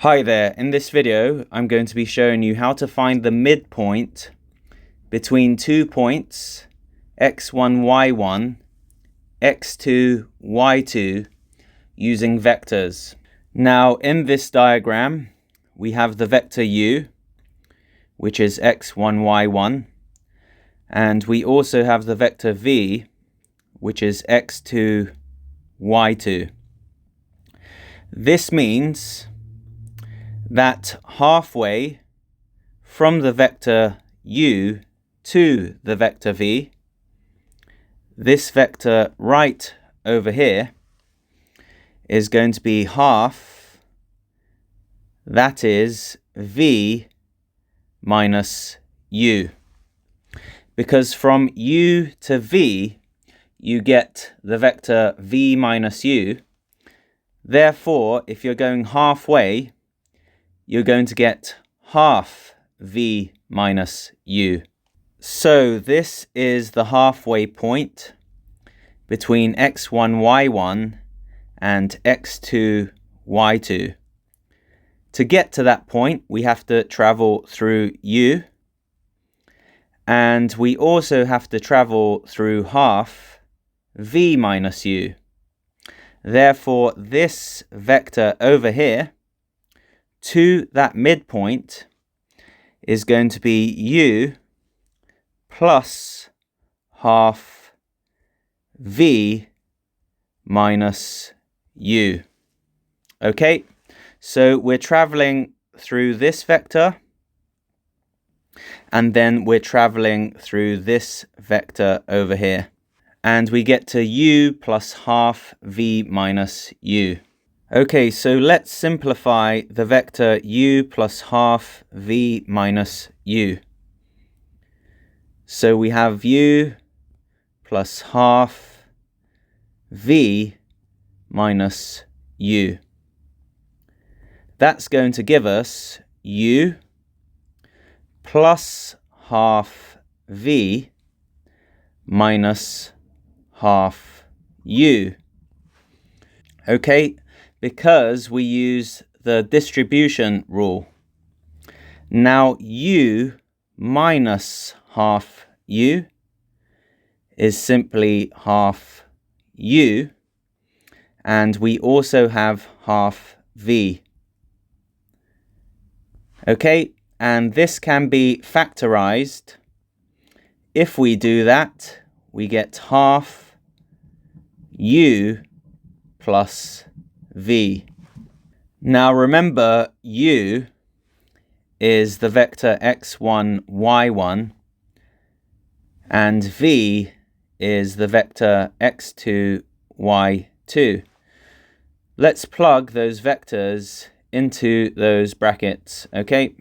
Hi there, in this video I'm going to be showing you how to find the midpoint between 2 points x1, y1, x2, y2 using vectors. Now in this diagram we have the vector u, which is x1, y1, and we also have the vector v, which is x2, y2. This means that halfway from the vector u to the vector v, this vector right over here is going to be half, that is v minus u. Because from u to v you get the vector v minus u. Therefore, if you're going halfway, you're going to get half v minus u. So this is the halfway point between x1, y1 and x2, y2. To get to that point, we have to travel through u, and we also have to travel through half v minus u. Therefore, this vector over here to that midpoint is going to be u plus half v minus u. Okay, so we're traveling through this vector, and then we're traveling through this vector over here, and we get to u plus half v minus u. Okay, so let's simplify the vector u plus half v minus u. So we have u plus half v minus u. That's going to give us u plus half v minus half u. Okay, because we use the distribution rule. Now u minus half u is simply half u, and we also have half v. Okay, and this can be factorized. If we do that, we get half u plus v. Now remember, u is the vector x1, y1, and v is the vector x2, y2. Let's plug those vectors into those brackets, okay?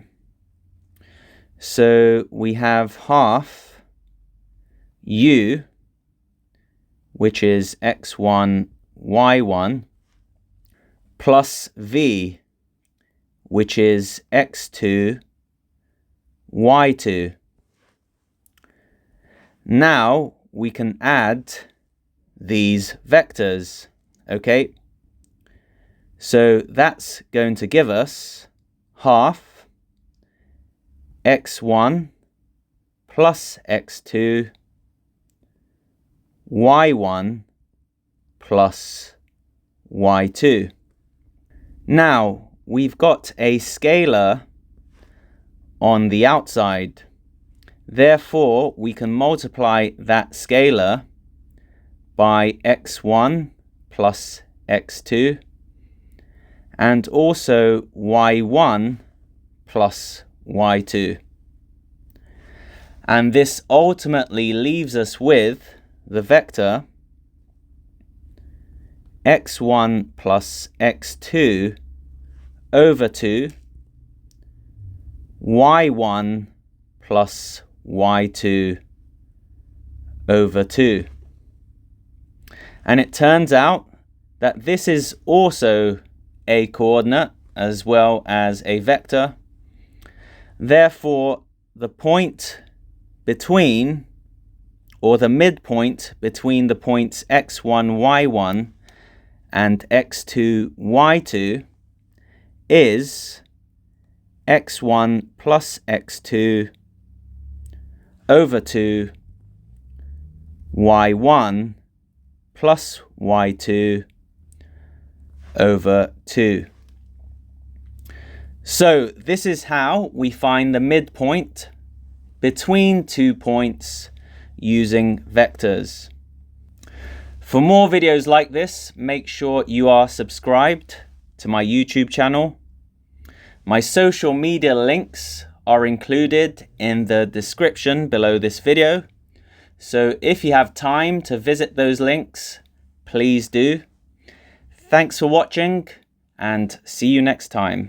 So we have half u, which is x1, y1, plus v, which is x2, y2. Now we can add these vectors, okay? So that's going to give us half x1 plus x2, y1 plus y2. Now, we've got a scalar on the outside. Therefore, we can multiply that scalar by x1 plus x2 and also y1 plus y2. And this ultimately leaves us with the vector x1 plus x2 over 2, y1 plus y2 over 2. And it turns out that this is also a coordinate as well as a vector. Therefore, the point between, or the midpoint between the points x1, y1 and x2, y2 is x1 plus x2 over 2 y1 plus y2 over 2. So this is how we find the midpoint between 2 points using vectors. For more videos like this, make sure you are subscribed to my YouTube channel. My social media links are included in the description below this video. So if you have time to visit those links, please do. Thanks for watching and see you next time.